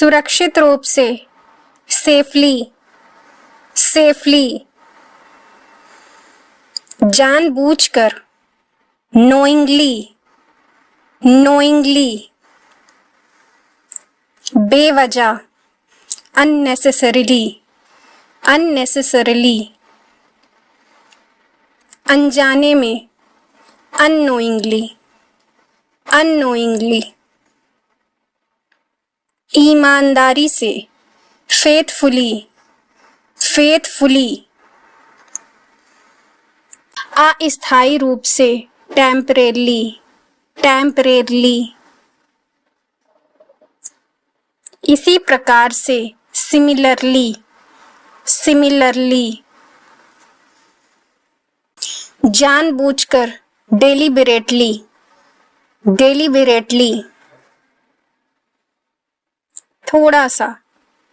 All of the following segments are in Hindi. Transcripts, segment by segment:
सुरक्षित रूप से, सेफली, सेफली। जानबूझकर, नोइंगली, नोइंगली। बेवजह, अननेसेसरीली, अननेसेसरीली। अनजाने में, अननोइंगली, अननोइंगली। ईमानदारी से, फेथफुली, फेथफुली। अस्थायी रूप से, टेम्परेरली, टेम्परेरली। इसी प्रकार से, सिमिलरली, सिमिलरली। जानबूझकर, डेलिबरेटली, डेलिबरेटली। थोड़ा सा,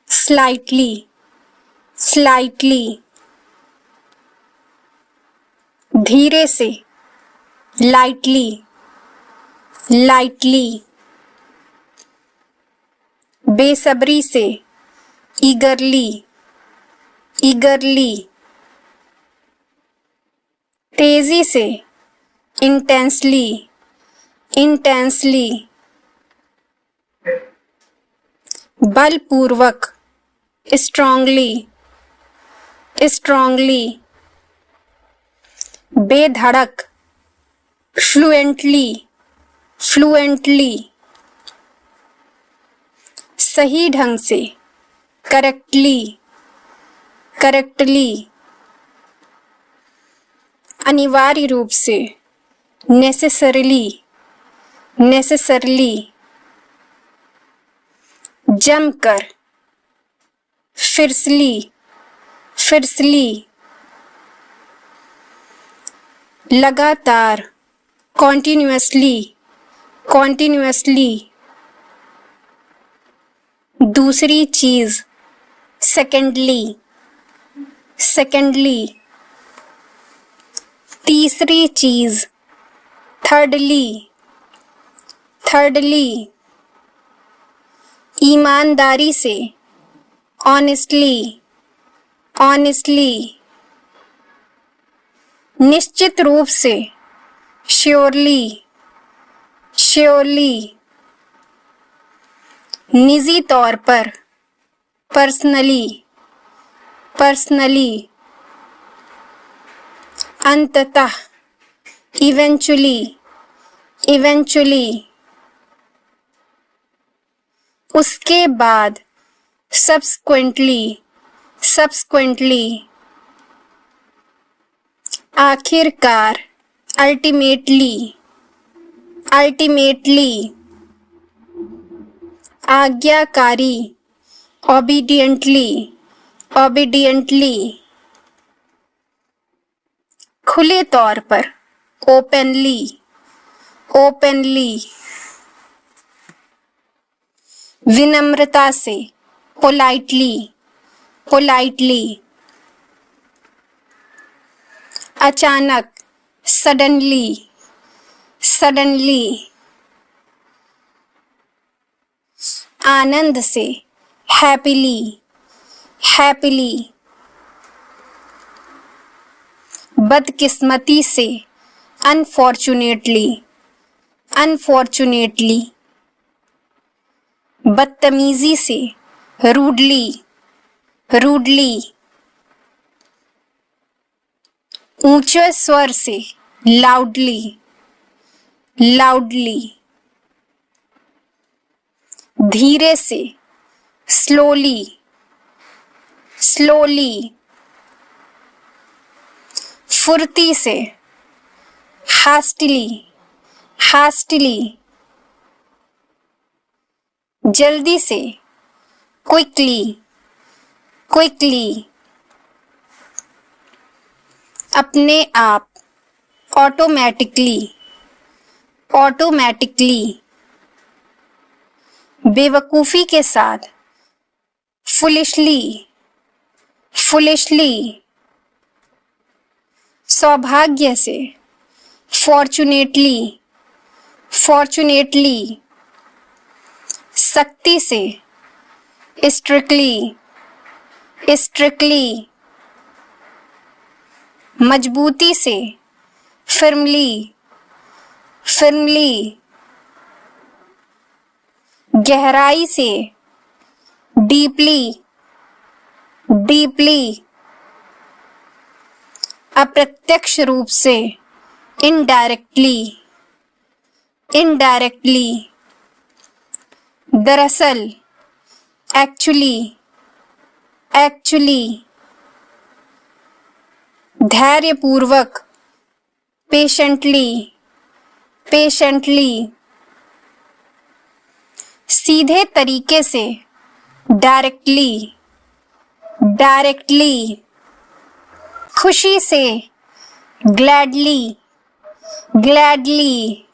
स्लाइटली, स्लाइटली। धीरे से, लाइटली, लाइटली। बेसब्री से, ईगरली, ईगरली। तेजी से, इंटेंसली, इंटेंसली। बलपूर्वक, स्ट्रांगली, स्ट्रांगली। बेधड़क, फ्लुएंटली, फ्लुएंटली। सही ढंग से, करेक्टली, करेक्टली। अनिवार्य रूप से, नेसेसरीली, नेसेसरीली। जमकर, फिरसली, फिरसली। लगातार, कॉन्टिन्यूअसली, कॉन्टिन्यूअसली। दूसरी चीज, सेकेंडली, सेकेंडली। तीसरी चीज, थर्डली, थर्डली। ईमानदारी से, ऑनेस्टली, ऑनेस्टली। निश्चित रूप से, श्योरली, श्योरली। निजी तौर पर, पर्सनली, पर्सनली। अंततः, इवेंचुअली, इवेंचुअली। उसके बाद, सब्सिक्वेंटली, सब्सिक्वेंटली। आखिरकार, अल्टीमेटली, अल्टीमेटली। आज्ञाकारी, ओबीडियंटली, ओबीडियंटली। खुले तौर पर, ओपनली, ओपनली। विनम्रता से, पोलाइटली, पोलाइटली। अचानक, सडनली, सडनली। आनंद से, हैप्पीली, हैप्पीली। बदकिस्मती से, अनफॉर्चुनेटली, अनफॉर्चुनेटली। बदतमीजी से, रूडली, रूडली। ऊंचे स्वर से, लाउडली, लाउडली। धीरे से, स्लोली, स्लोली। फुर्ती से, हास्टिली, हास्टिली। जल्दी से, क्विकली, क्विकली। अपने आप, ऑटोमेटिकली, ऑटोमेटिकली। बेवकूफी के साथ, फुलिशली, फुलिशली। सौभाग्य से, फॉर्चुनेटली, फॉर्चुनेटली। सख्ती से, strictly, strictly, मजबूती से, firmly, firmly, गहराई से, deeply, deeply, अप्रत्यक्ष रूप से, indirectly, indirectly, दरअसल, actually, actually, धैर्यपूर्वक, patiently, patiently, सीधे तरीके से, directly, directly, खुशी से, gladly, gladly,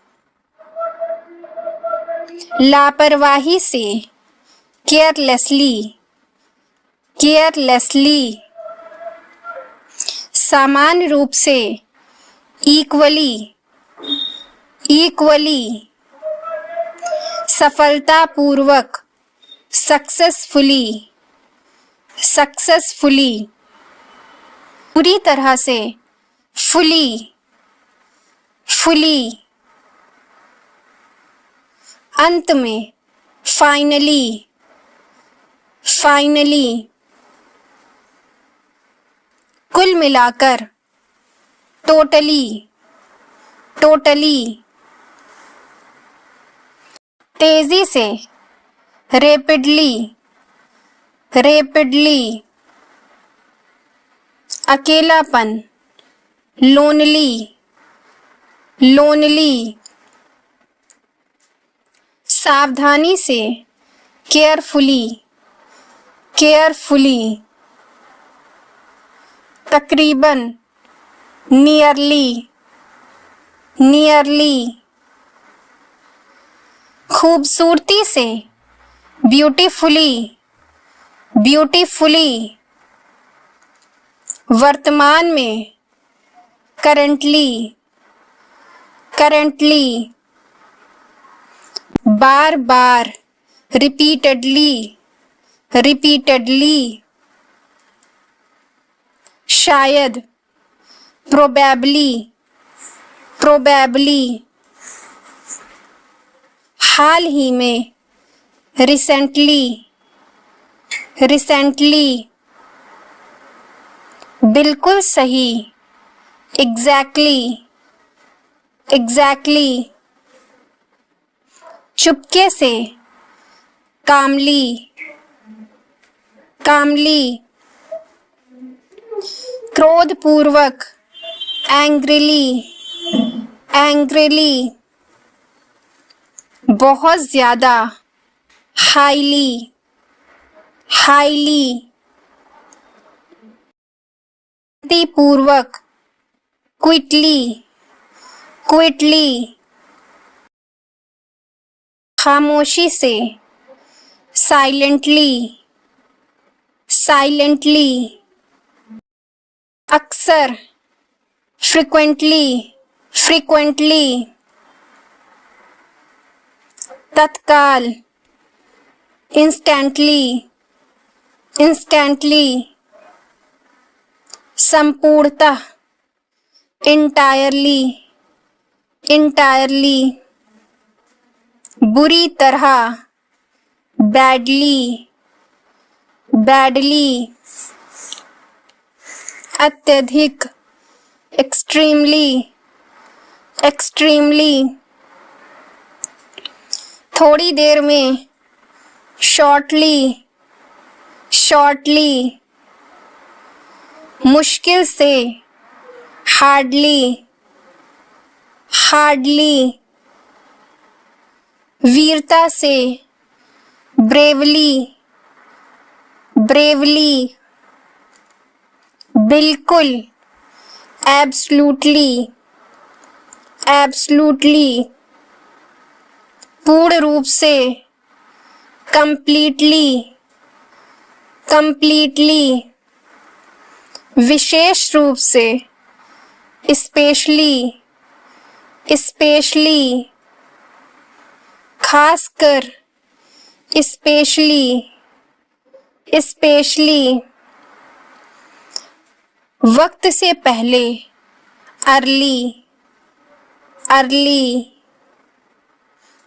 लापरवाही से, carelessly, carelessly, समान रूप से, equally, equally, सफलतापूर्वक, successfully, successfully, पूरी तरह से, fully, fully, अंत में, finally, finally, कुल मिलाकर, totally, totally, तेजी से, rapidly, rapidly, अकेलापन, lonely, lonely, सावधानी से, carefully, carefully, तकरीबन, nearly, nearly, खूबसूरती से, beautifully, beautifully, वर्तमान में, currently, currently, बार बार, repeatedly, repeatedly, शायद, probably, probably, हाल ही में, recently, recently, बिल्कुल सही, exactly, exactly, चुपके से, calmly, calmly, क्रोधपूर्वक, angrily, angrily, बहुत ज्यादा, highly, highly, पूर्वक, quickly, quickly, खामोशी से, silently, silently, अक्सर, frequently, frequently, तत्काल, instantly, instantly, संपूर्णतः, entirely, entirely, बुरी तरह, badly, badly, अत्यधिक, extremely, extremely, थोड़ी देर में, shortly, shortly, मुश्किल से, hardly, hardly, वीरता से, bravely, bravely, बिल्कुल, absolutely, absolutely, पूर्ण रूप से, completely, completely, विशेष रूप से, especially, especially, खासकर, especially, स्पेशली, वक्त से पहले, अर्ली, अर्ली,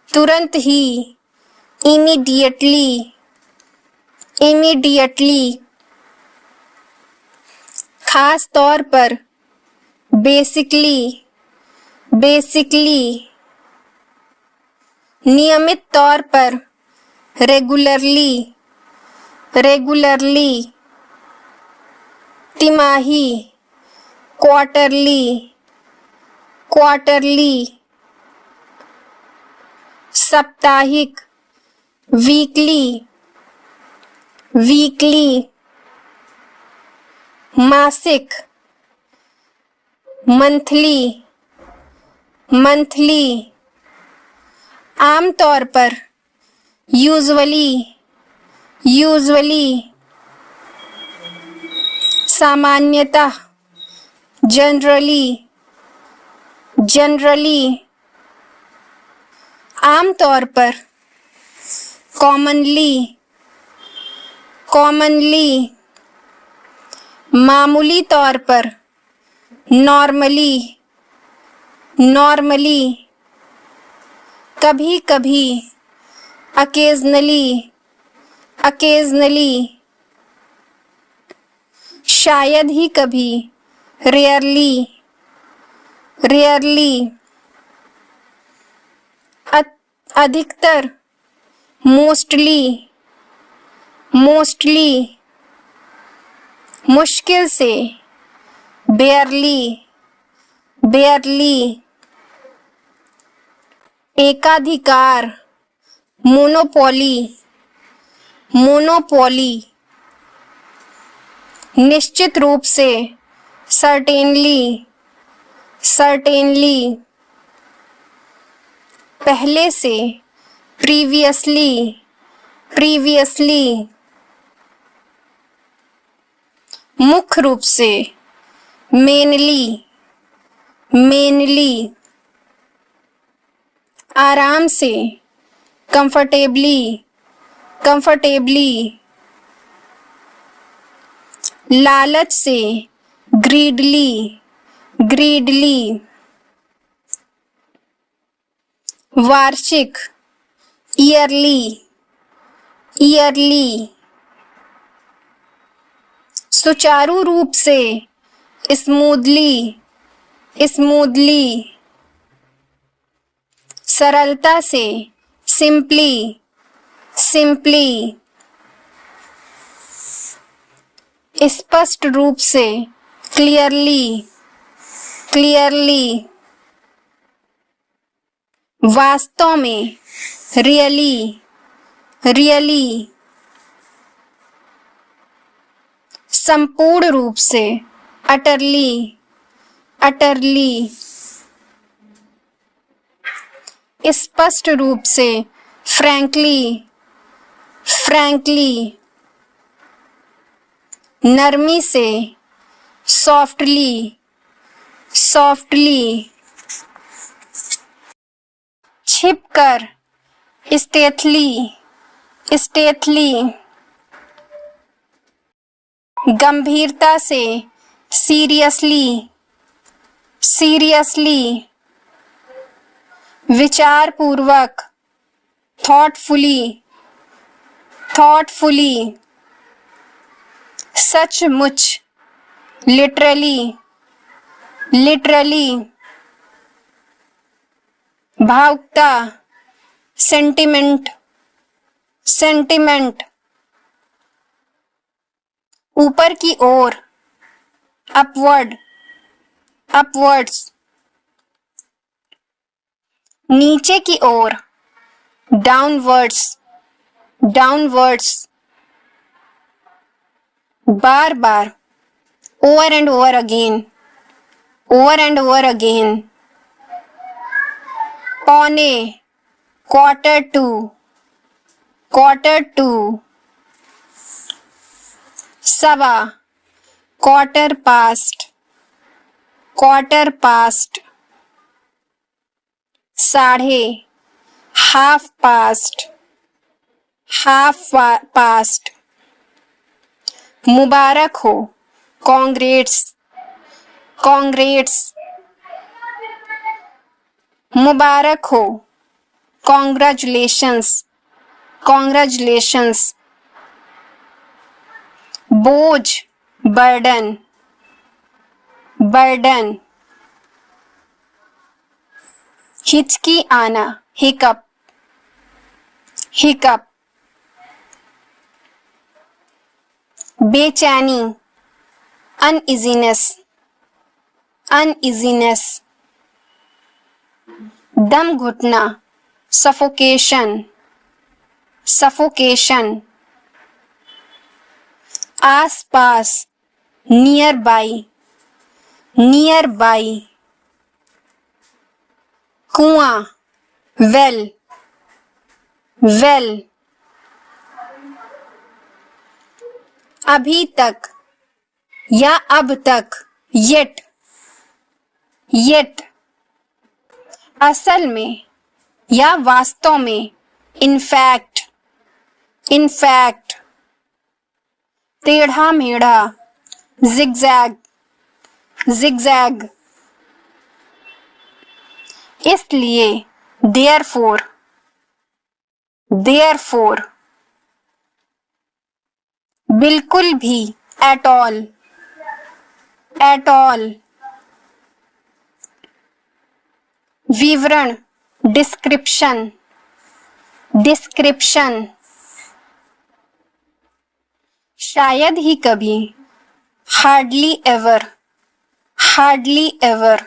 तुरंत ही, इमीडिएटली, इमीडिएटली, खास तौर पर, बेसिकली, बेसिकली, नियमित तौर पर, रेगुलरली, रेगुलरली, तिमाही, क्वार्टरली, क्वार्टरली, साप्ताहिक, वीकली, वीकली, मासिक, मंथली, मंथली, आमतौर पर, यूजुअली, यूजुअली, सामान्यतः, जनरली, जनरली, आमतौर पर, कॉमनली, कॉमनली, मामूली तौर पर, नॉर्मली, नॉर्मली, कभी कभी, अकेजनली, अकेजनली, शायद ही कभी, रेयरली, रेयरली, अधिकतर, मोस्टली, मोस्टली, मुश्किल से, बेयरली, बेयरली, एकाधिकार, मोनोपोली, मोनोपोली, निश्चित रूप से, सर्टेनली, सर्टेनली, पहले से, प्रीवियसली, प्रीवियसली, मुख्य रूप से, मेनली, मेनली, आराम से, कंफर्टेबली, कंफर्टेबली, लालच से, ग्रीडली, ग्रीडली, वार्षिक, ईयरली, ईयरली, सुचारू रूप से, स्मूथली, स्मूथली, सरलता से, सिंपली, सिंपली, स्पष्ट रूप से, क्लियरली, क्लियरली, वास्तव में, रियली, रियली, संपूर्ण रूप से, अटरली, अटरली, स्पष्ट रूप से, फ्रैंकली, फ्रैंकली, नरमी से, सॉफ्टली, सॉफ्टली, छिपकर, स्टेथली, स्टेथली, गंभीरता से, सीरियसली, सीरियसली, विचारपूर्वक, थॉटफुली, थॉटफुली, सचमुच, लिटरली, लिटरली, भावुकता, सेंटिमेंट, सेंटिमेंट, ऊपर की ओर, अपवर्ड, अपवर्ड्स, नीचे की ओर, डाउनवर्ड्स, डाउनवर्ड्स, बार बार, over and over again, over and over again, पौने, क्वार्टर टू, क्वार्टर टू, सवा, क्वार्टर पास्ट, क्वार्टर पास्ट, साढ़े, हाफ पास्ट, हाफ पास्ट, मुबारक हो, कॉन्ग्रेट्स, कॉन्ग्रेट्स, मुबारक हो, कॉन्ग्रेचुलेशंस, कॉन्ग्रेचुलेशंस, बोझ, बर्डन, बर्डन, हिचकी आना, हिकअप, हिकअप, बेचैनी, अनइजीनेस, अनइजीनेस, दम घुटना, सफोकेशन, सफोकेशन, आस पास, नियर बाई, नियर बाई, कुआं, वेल, वेल, अभी तक या अब तक, येट, येट, असल में या वास्तव में, इनफैक्ट, इनफैक्ट, टेढ़ा मेढ़ा, जिगजैग, जिगजैग, इसलिए, देयरफॉर, देयरफॉर, बिल्कुल भी, एट ऑल, एट ऑल, विवरण, डिस्क्रिप्शन, डिस्क्रिप्शन, शायद ही कभी, हार्डली एवर, हार्डली एवर,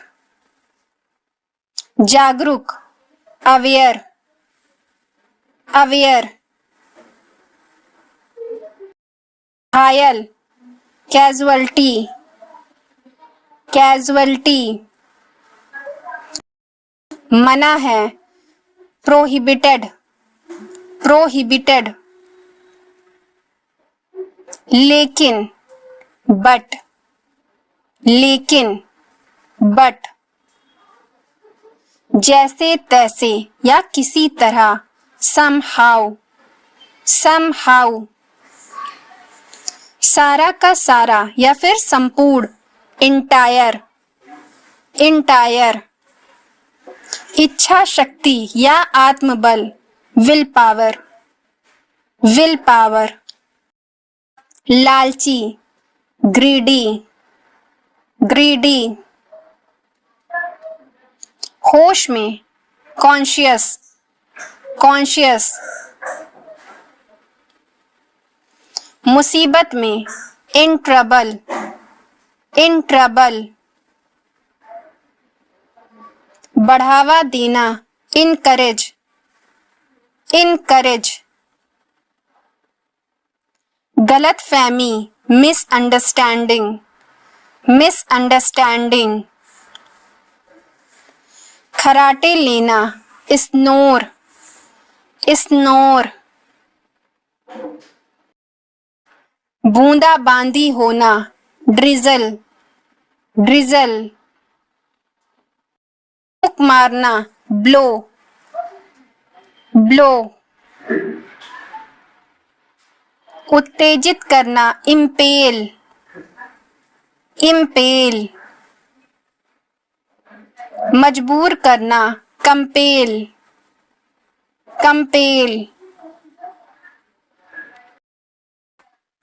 जागरूक, अवेयर, अवेयर, घायल, कैजुअल्टी, कैजुअल्टी, मना है, प्रोहिबिटेड, प्रोहिबिटेड, लेकिन, बट, लेकिन, बट, जैसे तैसे या किसी तरह, somehow, somehow, सारा का सारा या फिर संपूर्ण, इंटायर, इंटायर, इच्छा शक्ति या आत्मबल, विल पावर, विल पावर, लालची, ग्रीडी, ग्रीडी, होश में, कॉन्शियस, कॉन्शियस, मुसीबत में, इन ट्रबल, इन ट्रबल, बढ़ावा देना, इनकरेज, इनकरेज, गलतफहमी, मिसअंडरस्टैंडिंग, मिसअंडरस्टैंडिंग, खराटे लेना, स्नोर, स्नोर, बूंदा बांदी होना, ड्रिजल, ड्रिजल, फूंक मारना, ब्लो, ब्लो, उत्तेजित करना, इम्पेल, इम्पेल, मजबूर करना, कंपेल, कंपेल,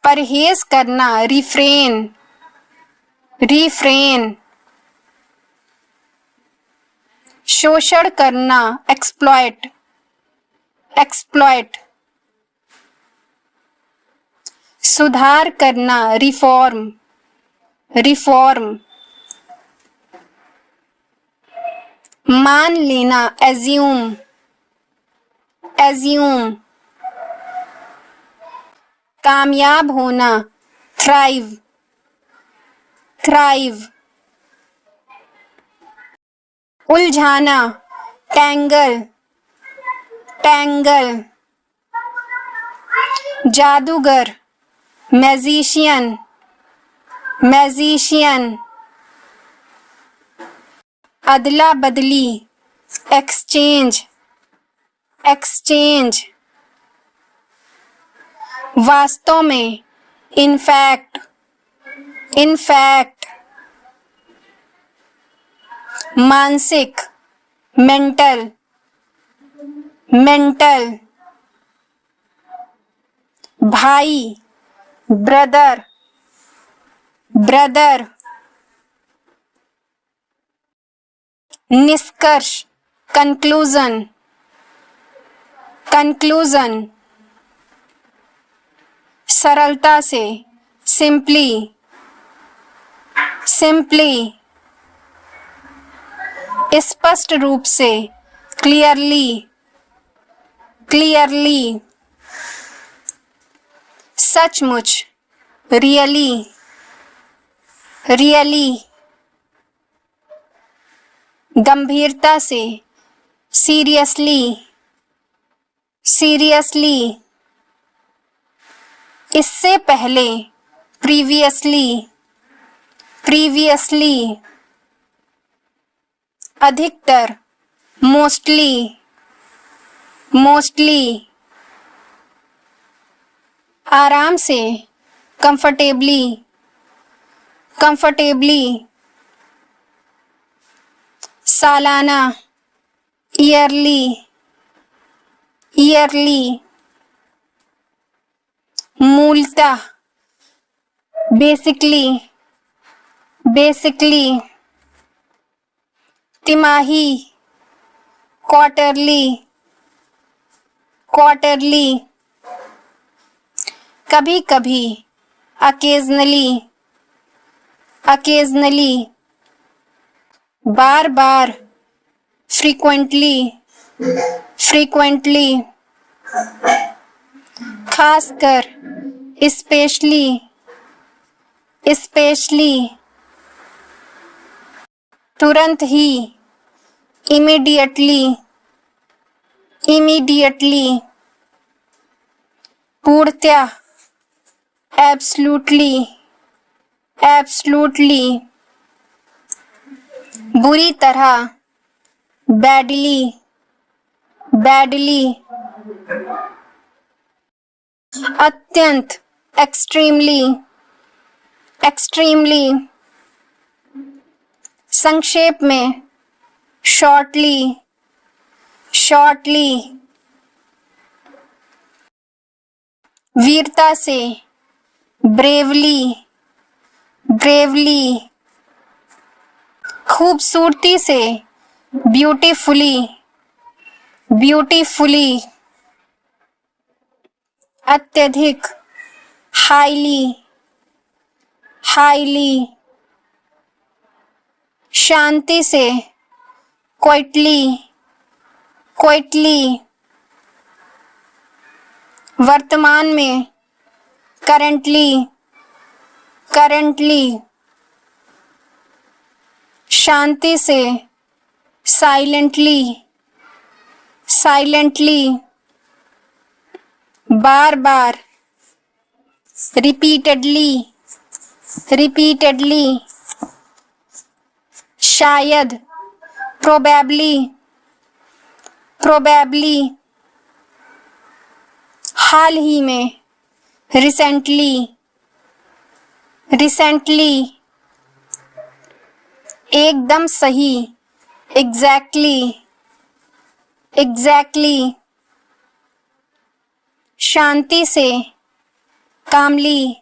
परहेज करना, रिफ्रेन, रिफ्रेन, शोषण करना, एक्सप्लॉइट, एक्सप्लॉइट, सुधार करना, रिफॉर्म, रिफॉर्म, मान लेना, एज्यूम, एज्यूम, कामयाब होना, थ्राइव, थ्राइव, उलझाना, टैंगल, टैंगल, जादूगर, मैजिशियन, मैजिशियन, अदला बदली, एक्सचेंज, एक्सचेंज, वास्तव में, इनफैक्ट, इनफैक्ट, मानसिक, मेंटल, मेंटल, भाई, ब्रदर, ब्रदर, निष्कर्ष, कंक्लूजन, कंक्लूजन, सरलता से, सिंपली, सिंपली, स्पष्ट रूप से, क्लियरली, क्लियरली, सचमुच, रियली, रियली, गंभीरता से, सीरियसली, सीरियसली, इससे पहले, प्रीवियसली, प्रीवियसली, अधिकतर, मोस्टली, मोस्टली, आराम से, कंफर्टेबली, कंफर्टेबली, सालाना, ईयरली, ईयरली, मूलतः, बेसिकली, बेसिकली, तिमाही, क्वार्टरली, क्वार्टरली, कभी कभी, अकेजनली, अकेजनली, बार बार, फ्रीक्वेंटली, फ्रीक्वेंटली, खासकर, स्पेशली, स्पेशली, तुरंत ही, इमीडिएटली, इमीडिएटली, पूर्णतः, एब्सोल्युटली, एब्सोल्युटली, बुरी तरह, बैडली, बैडली, अत्यंत, एक्सट्रीमली, एक्सट्रीमली, संक्षेप में, शॉर्टली, शॉर्टली, वीरता से, ब्रेवली, ब्रेवली, खूबसूरती से, ब्यूटीफुली, ब्यूटीफुली, अत्यधिक, हाईली, हाईली, शांति से, क्वाइटली, क्वाइटली, वर्तमान में, करंटली, करंटली, शांति से, साइलेंटली, साइलेंटली, बार बार, रिपीटेडली, रिपीटेडली, शायद, प्रोबेबली, प्रोबेबली, हाल ही में, रिसेंटली, रिसेंटली, एकदम सही, एग्जैक्टली, एग्जैक्टली, शांति से, कामली,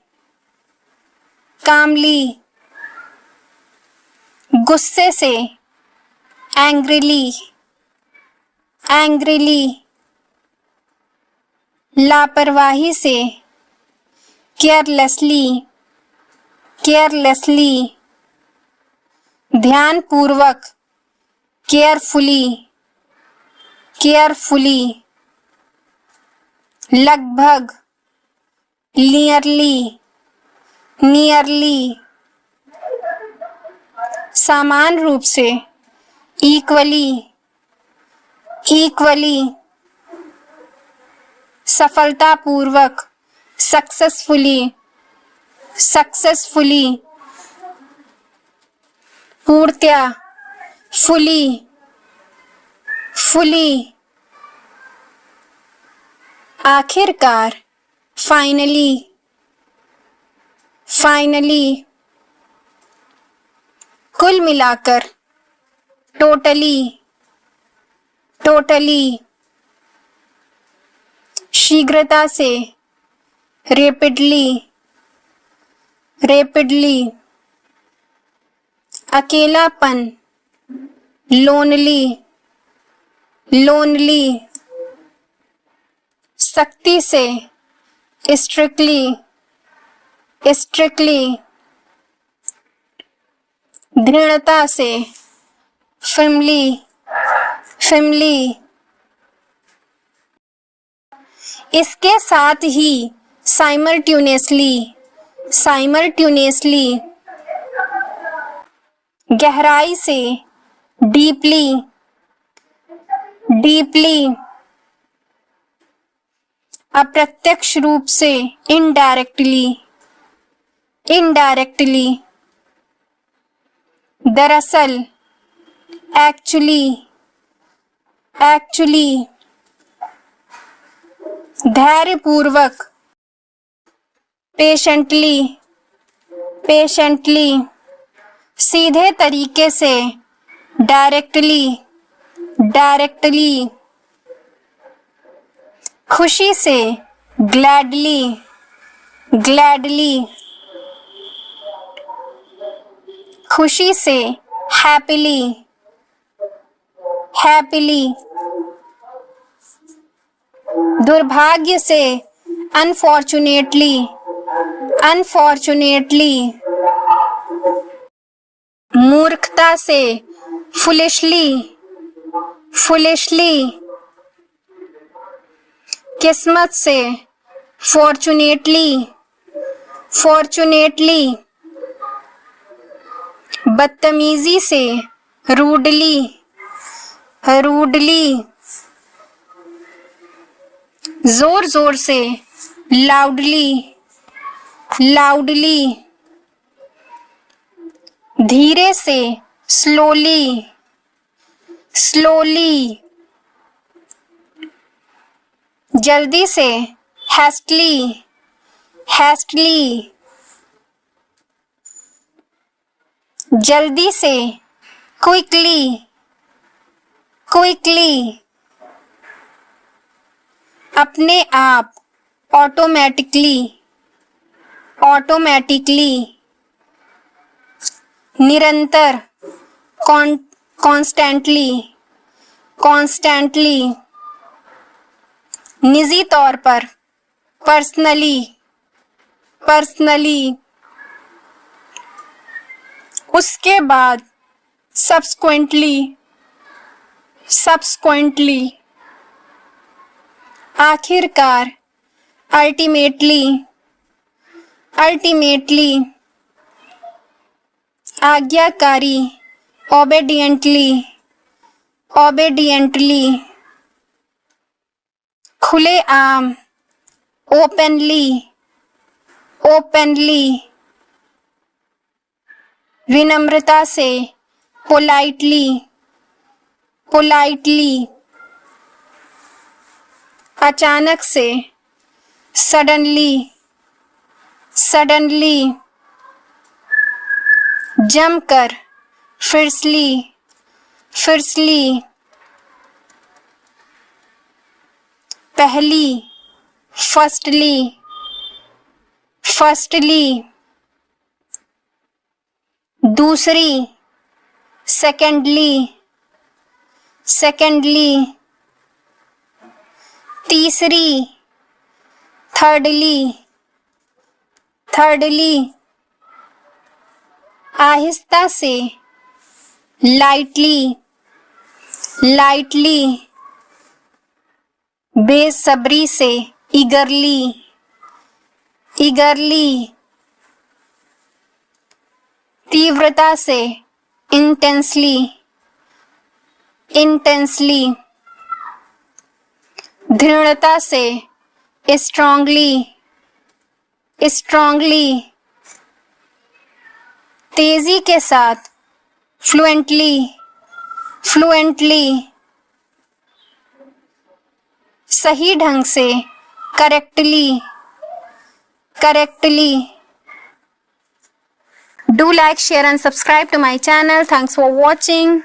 कामली, गुस्से से, एंग्रीली, एंग्रीली, लापरवाही से, केयरलेसली, केयरलेसली, ध्यानपूर्वक, केयरफुली, केयरफुली, लगभग, नियरली, नियरली, समान रूप से, इक्वली, इक्वली, सफलतापूर्वक, सक्सेसफुली, सक्सेसफुली, पूर्णतया, फुली, फुली, आखिरकार, फाइनली, फाइनली, कुल मिलाकर, टोटली, टोटली, शीघ्रता से, रेपिडली, रेपिडली, अकेलापन, लोनली, लोनली, सख्ती से, स्ट्रिक्टली, स्ट्रिक्टली, दृढ़ता से, firmly, firmly। इसके साथ ही simultaneously, simultaneously, गहराई से, deeply, deeply, अप्रत्यक्ष रूप से, indirectly, indirectly, दरअसल, actually, actually, धैर्यपूर्वक, patiently, patiently, सीधे तरीके से, directly, directly, खुशी से, gladly, gladly, खुशी से, happily, happily, दुर्भाग्य से, unfortunately, unfortunately, मूर्खता से, foolishly, foolishly, किस्मत से, fortunately, fortunately, बदतमीजी से, rudely, rudely, जोर जोर से, loudly, loudly, धीरे से, slowly, slowly, जल्दी से, hastily, hastily, जल्दी से, quickly, quickly, अपने आप, automatically, automatically, निरंतर, constantly, constantly, निजी तौर पर, पर्सनली, पर्सनली, उसके बाद, subsequently, subsequently, आखिरकार, ultimately, ultimately, आज्ञाकारी, obediently, obediently, खुले आम, openly, openly, विनम्रता से, politely, politely, अचानक से, suddenly, suddenly, जमकर, fiercely, fiercely, पहली, firstly, firstly, दूसरी, secondly, secondly, तीसरी, thirdly, thirdly, आहिस्ता से, lightly, lightly, बेसब्री से, eagerly, eagerly, तीव्रता से, intensely, intensely, दृढ़ता से, strongly, strongly, तेजी के साथ, fluently, fluently, सही ढंग से, correctly, correctly, Do like, share and subscribe to my channel. Thanks for watching.